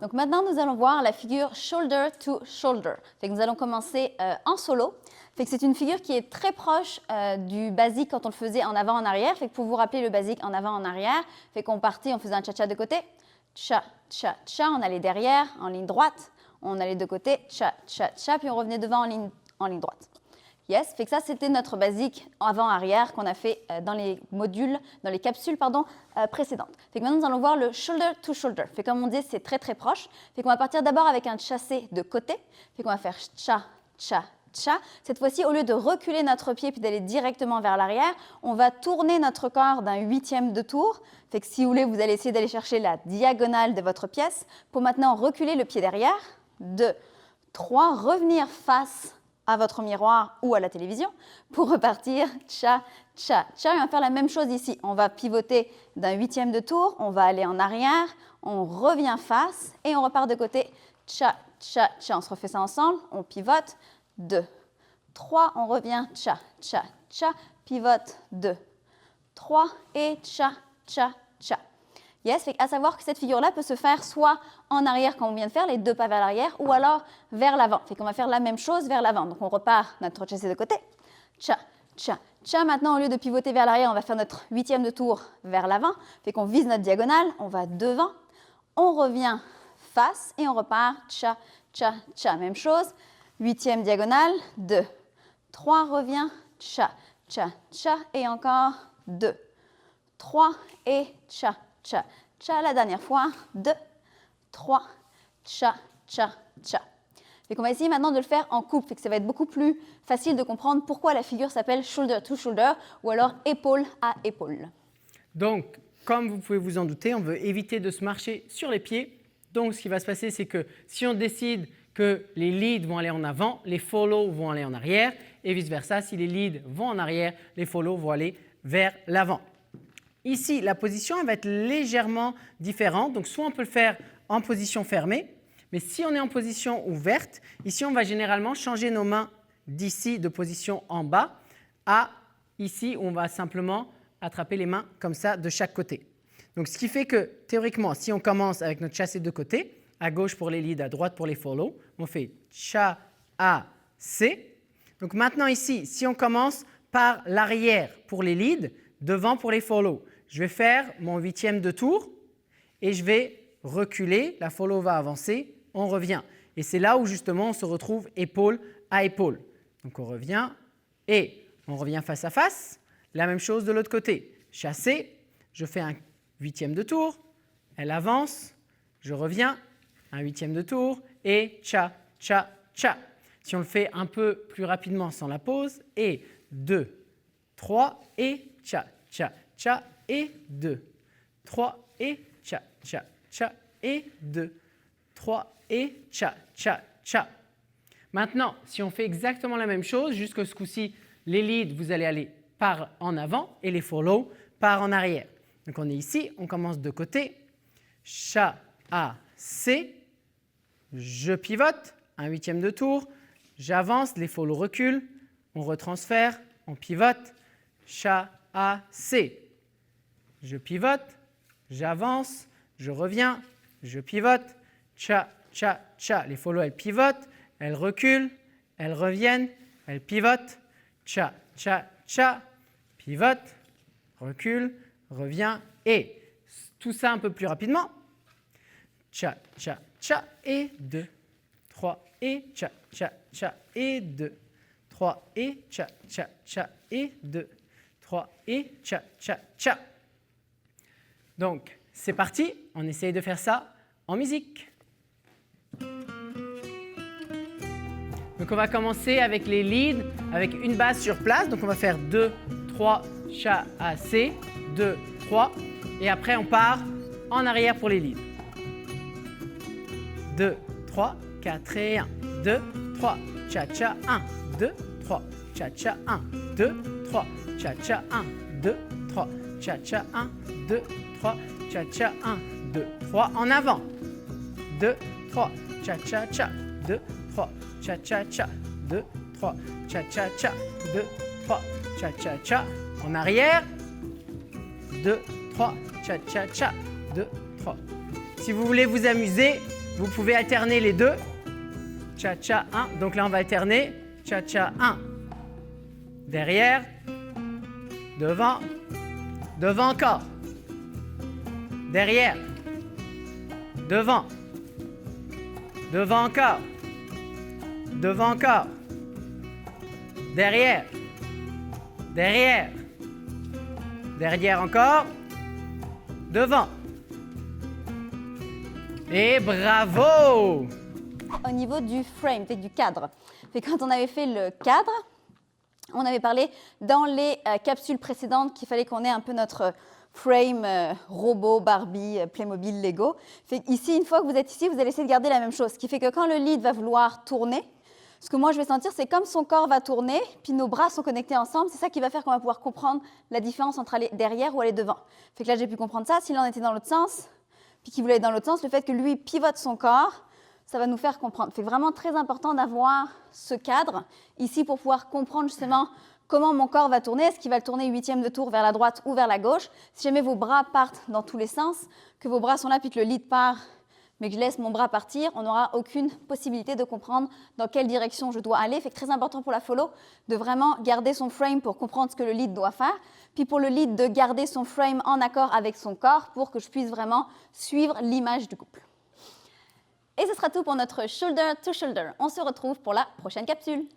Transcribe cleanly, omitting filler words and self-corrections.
Donc maintenant, nous allons voir la figure shoulder to shoulder. Fait que nous allons commencer en solo. Fait que c'est une figure qui est très proche du basique quand on le faisait en avant, en arrière. Fait que pour vous rappeler le basique en avant, en arrière, fait qu'on partait, on faisait un cha-cha de côté. Cha, cha, cha, on allait derrière en ligne droite. On allait de côté, cha, cha, cha, puis on revenait devant en ligne droite. Yes, fait que ça, c'était notre basique avant-arrière qu'on a fait dans les modules, dans les capsules, précédentes. Fait que maintenant, nous allons voir le shoulder to shoulder. Fait comme on dit, c'est très, très proche. Fait qu'on va partir d'abord avec un chassé de côté. Fait qu'on va faire cha, cha, cha. Cette fois-ci, au lieu de reculer notre pied puis d'aller directement vers l'arrière, on va tourner notre corps d'un 1/8 de tour. Fait que si vous voulez, vous allez essayer d'aller chercher la diagonale de votre pièce pour maintenant reculer le pied derrière. 2, 3, revenir face à votre miroir ou à la télévision pour repartir cha, cha, cha. Et on va faire la même chose ici. On va pivoter d'un 1/8 de tour, on va aller en arrière, on revient face et on repart de côté cha, cha, cha. On se refait ça ensemble, on pivote, 2, 3, on revient cha, cha, cha, pivote, 2, 3 et cha, cha, cha. Yes, fait à savoir que cette figure-là peut se faire soit en arrière, comme on vient de faire, les 2 pas vers l'arrière, ou alors vers l'avant. Fait qu'on va faire la même chose vers l'avant. Donc, on repart notre chassé de côté. Cha, cha, cha. Maintenant, au lieu de pivoter vers l'arrière, on va faire notre 1/8 de tour vers l'avant. Fait qu'on vise notre diagonale, on va devant, on revient face et on repart cha, cha, cha. Même chose, 8e diagonale, 2, 3, revient, cha, cha, cha. Et encore 2, 3 et cha, cha, cha, la dernière fois, 2, 3, cha, cha, cha. Fait qu'on va essayer maintenant de le faire en couple, fait que ça va être beaucoup plus facile de comprendre pourquoi la figure s'appelle shoulder to shoulder ou alors épaule à épaule. Donc, comme vous pouvez vous en douter, on veut éviter de se marcher sur les pieds. Donc, ce qui va se passer, c'est que si on décide que les leads vont aller en avant, les follow vont aller en arrière et vice-versa. Si les leads vont en arrière, les follow vont aller vers l'avant. Ici, la position elle va être légèrement différente. Donc, soit on peut le faire en position fermée, mais si on est en position ouverte, ici, on va généralement changer nos mains d'ici, de position en bas, à ici, où on va simplement attraper les mains comme ça de chaque côté. Donc, ce qui fait que, théoriquement, si on commence avec notre chassé de côté, à gauche pour les leads, à droite pour les follow, on fait cha, a, c. Donc, maintenant ici, si on commence par l'arrière pour les leads, devant pour les follow, je vais faire mon 8e de tour et je vais reculer, la follow va avancer, on revient. Et c'est là où justement on se retrouve épaule à épaule. Donc on revient et on revient face à face. La même chose de l'autre côté. Chassé, je fais un 8e de tour, elle avance, je reviens, un 8e de tour et cha, cha, cha. Si on le fait un peu plus rapidement sans la pause, et 2, 3 et cha, cha, cha. Et 2, 3 et cha, cha, cha, et 2, 3 et cha, cha, cha. Maintenant, si on fait exactement la même chose, jusqu'à ce coup-ci, les leads, vous allez aller par en avant et les follow par en arrière. Donc on est ici, on commence de côté, cha, a, c, je pivote, un 8e de tour, j'avance, les follow reculent, on retransfère, on pivote, cha, a, c. Je pivote, j'avance, je reviens, je pivote, cha, cha, cha. Les follow, elles pivotent, elles reculent, elles reviennent, elles pivotent, cha, cha, cha, pivote, recule, revient et tout ça un peu plus rapidement. Cha, cha, cha et 2, 3 et cha, cha, cha et 2, 3 et cha, cha, cha et 2, 3 et cha, cha, cha. Donc, c'est parti, on essaye de faire ça en musique. Donc, on va commencer avec les leads, avec une basse sur place. Donc, on va faire 2, 3, cha, a, c, 2, 3. Et après, on part en arrière pour les leads. 2, 3, 4 et 1. 2, 3, cha, cha, 1. 2, 3, cha, cha, 1. 2, 3, cha, cha, 1. 2, 3, cha, cha, 1. 2, 3, cha, cha, 1, 2, 3, en avant. 2, 3, cha, cha, cha. 2, 3, cha, cha, cha. 2, 3, cha, cha, cha. 2, 3, cha, cha, cha. En arrière. 2, 3, cha, cha, cha. 2, 3, Si vous voulez vous amuser, vous pouvez alterner les deux. Cha-cha, 1. Donc là, on va alterner. Cha-cha, 1. Derrière. Devant. Devant encore. Derrière. Devant. Devant encore. Devant encore. Derrière. Derrière. Derrière encore. Devant. Et bravo! Au niveau du frame, du cadre. Quand on avait fait le cadre, on avait parlé dans les capsules précédentes qu'il fallait qu'on ait un peu notre frame robot, Barbie, Playmobil, Lego. Ici, une fois que vous êtes ici, vous allez essayer de garder la même chose. Ce qui fait que quand le lead va vouloir tourner, ce que moi je vais sentir, c'est comme son corps va tourner, puis nos bras sont connectés ensemble, c'est ça qui va faire qu'on va pouvoir comprendre la différence entre aller derrière ou aller devant. Là, j'ai pu comprendre ça. S'il en était dans l'autre sens, puis qu'il voulait aller dans l'autre sens, le fait que lui pivote son corps, ça va nous faire comprendre. C'est vraiment très important d'avoir ce cadre ici pour pouvoir comprendre justement comment mon corps va tourner. Est-ce qu'il va le tourner 8e de tour vers la droite ou vers la gauche? Si jamais vos bras partent dans tous les sens, que vos bras sont là puis que le lead part, mais que je laisse mon bras partir, on n'aura aucune possibilité de comprendre dans quelle direction je dois aller. Très important pour la follow de vraiment garder son frame pour comprendre ce que le lead doit faire. Puis pour le lead, de garder son frame en accord avec son corps pour que je puisse vraiment suivre l'image du couple. Et ce sera tout pour notre shoulder to shoulder. On se retrouve pour la prochaine capsule.